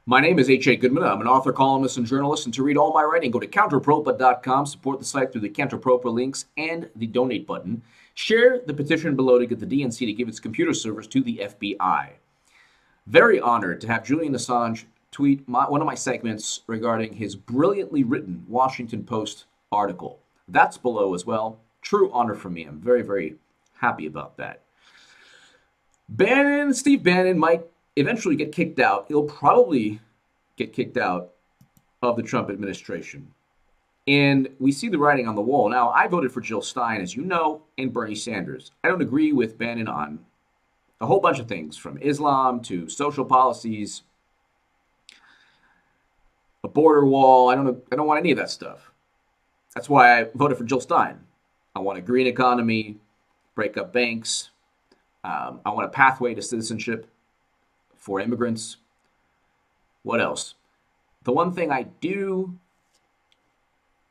My name is H.A. Goodman. I'm an author, columnist, and journalist. And to read all my writing, go to counterpropa.com, support the site through the Counterpropa links and the donate button. Share the petition below to get the DNC to give its computer servers to the FBI. Very honored to have Julian Assange tweet one of my segments regarding his brilliantly written Washington Post article. That's below as well. True honor for me. I'm very, very happy about that. Steve Bannon might eventually get kicked out. He'll probably get kicked out of the Trump administration. And we see the writing on the wall. Now, I voted for Jill Stein, as you know, and Bernie Sanders. I don't agree with Bannon on a whole bunch of things, from Islam to social policies, a border wall. I don't want any of that stuff. That's why I voted for Jill Stein. I want a green economy, break up banks. I want a pathway to citizenship for immigrants. What else? The one thing I do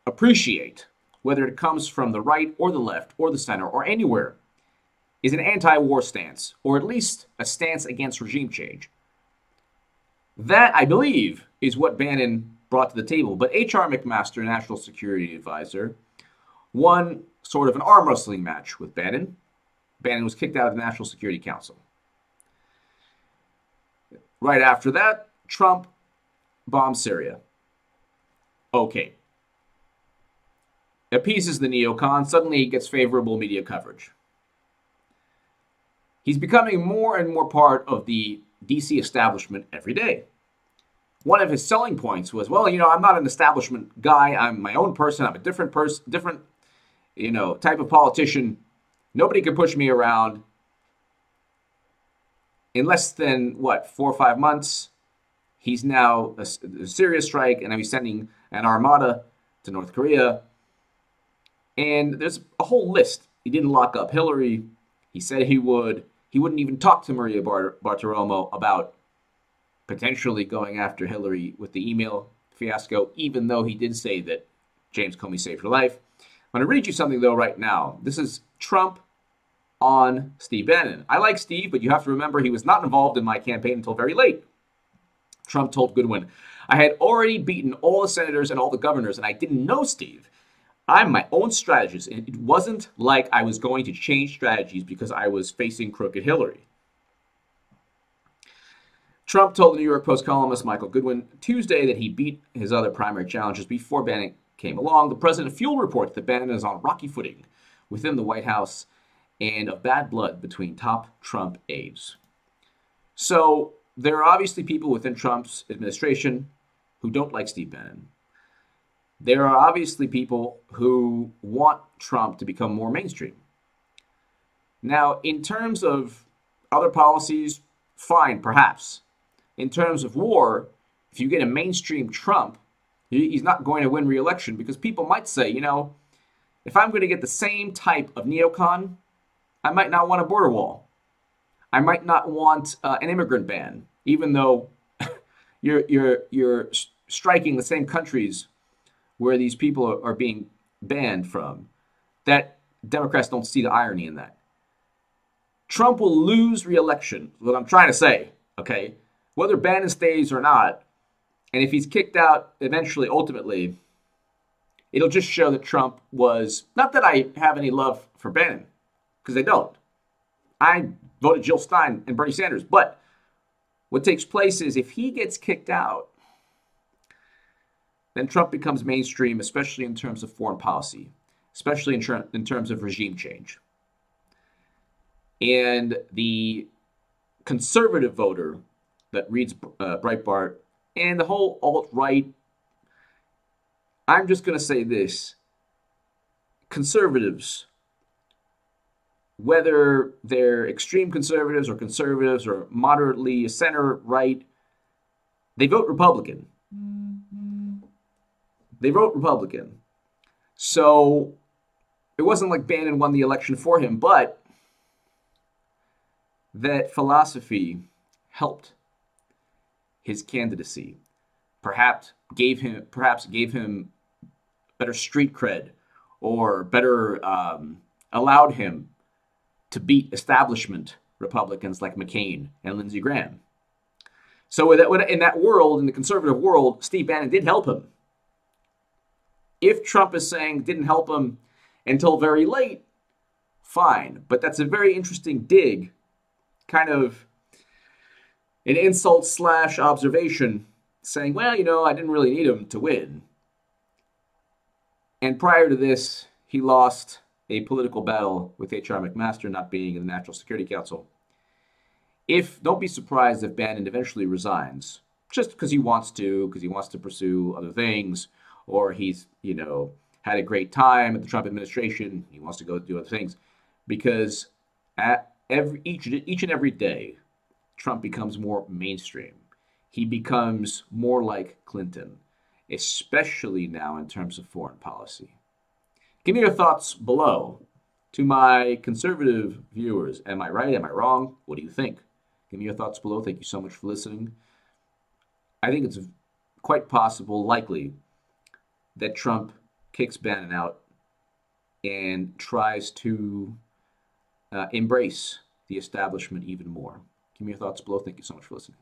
appreciate, whether it comes from the right or the left or the center or anywhere, is an anti-war stance, or at least a stance against regime change. That, I believe, is what Bannon brought to the table. But H.R. McMaster, National Security Advisor, won sort of an arm wrestling match with Bannon. Bannon was kicked out of the National Security Council. Right after that, Trump bombs Syria. Okay. Appeases the neocon. Suddenly he gets favorable media coverage. He's becoming more and more part of the DC establishment every day. One of his selling points was, well, I'm not an establishment guy. I'm my own person. I'm a different person, different, type of politician. Nobody can push me around. In less than, 4 or 5 months, he's now a Syria strike, and now he's sending an armada to North Korea. And there's a whole list. He didn't lock up Hillary. He said he would. He wouldn't even talk to Maria Bartiromo about potentially going after Hillary with the email fiasco, even though he did say that James Comey saved her life. I'm going to read you something, though, right now. This is Trump on Steve Bannon. I like Steve, but you have to remember he was not involved in my campaign until very late. Trump told Goodwin, I had already beaten all the senators and all the governors, and I didn't know Steve. I'm my own strategist, and it wasn't like I was going to change strategies because I was facing crooked Hillary. Trump told the New York Post columnist Michael Goodwin Tuesday that he beat his other primary challenges before Bannon came along. The President Fuel reports that Bannon is on rocky footing within the White House and of bad blood between top Trump aides. So there are obviously people within Trump's administration who don't like Steve Bannon. There are obviously people who want Trump to become more mainstream. Now, in terms of other policies, fine, perhaps. In terms of war, if you get a mainstream Trump, he's not going to win re-election because people might say, if I'm going to get the same type of neocon, I might not want a border wall. I might not want an immigrant ban, even though you're striking the same countries where these people are being banned from. That Democrats don't see the irony in that. Trump will lose re-election, what I'm trying to say, okay? Whether Bannon stays or not, and if he's kicked out eventually, ultimately, it'll just show that Trump was, not that I have any love for Bannon, because I don't. I voted Jill Stein and Bernie Sanders, but what takes place is if he gets kicked out, then Trump becomes mainstream, especially in terms of foreign policy, especially in terms of regime change. And the conservative voter that reads Breitbart and the whole alt-right, I'm just going to say this. Conservatives, whether they're extreme conservatives or moderately center-right, they vote Republican. They vote Republican. So it wasn't like Bannon won the election for him, but that philosophy helped his candidacy. Perhaps gave him better street cred, or better allowed him to beat establishment Republicans like McCain and Lindsey Graham. So in that world, in the conservative world, Steve Bannon did help him. If Trump is saying didn't help him until very late, fine. But that's a very interesting dig, kind of an insult / observation, saying, well, I didn't really need him to win. And prior to this, he lost a political battle with H.R. McMaster not being in the National Security Council. Don't be surprised if Bannon eventually resigns, just because he wants to pursue other things, or he's, had a great time at the Trump administration, he wants to go do other things, because each and every day, Trump becomes more mainstream. He becomes more like Clinton, especially now in terms of foreign policy. Give me your thoughts below. To my conservative viewers, am I right? Am I wrong? What do you think? Give me your thoughts below. Thank you so much for listening. I think it's quite possible, likely, that Trump kicks Bannon out and tries to embrace the establishment even more. Give me your thoughts below. Thank you so much for listening.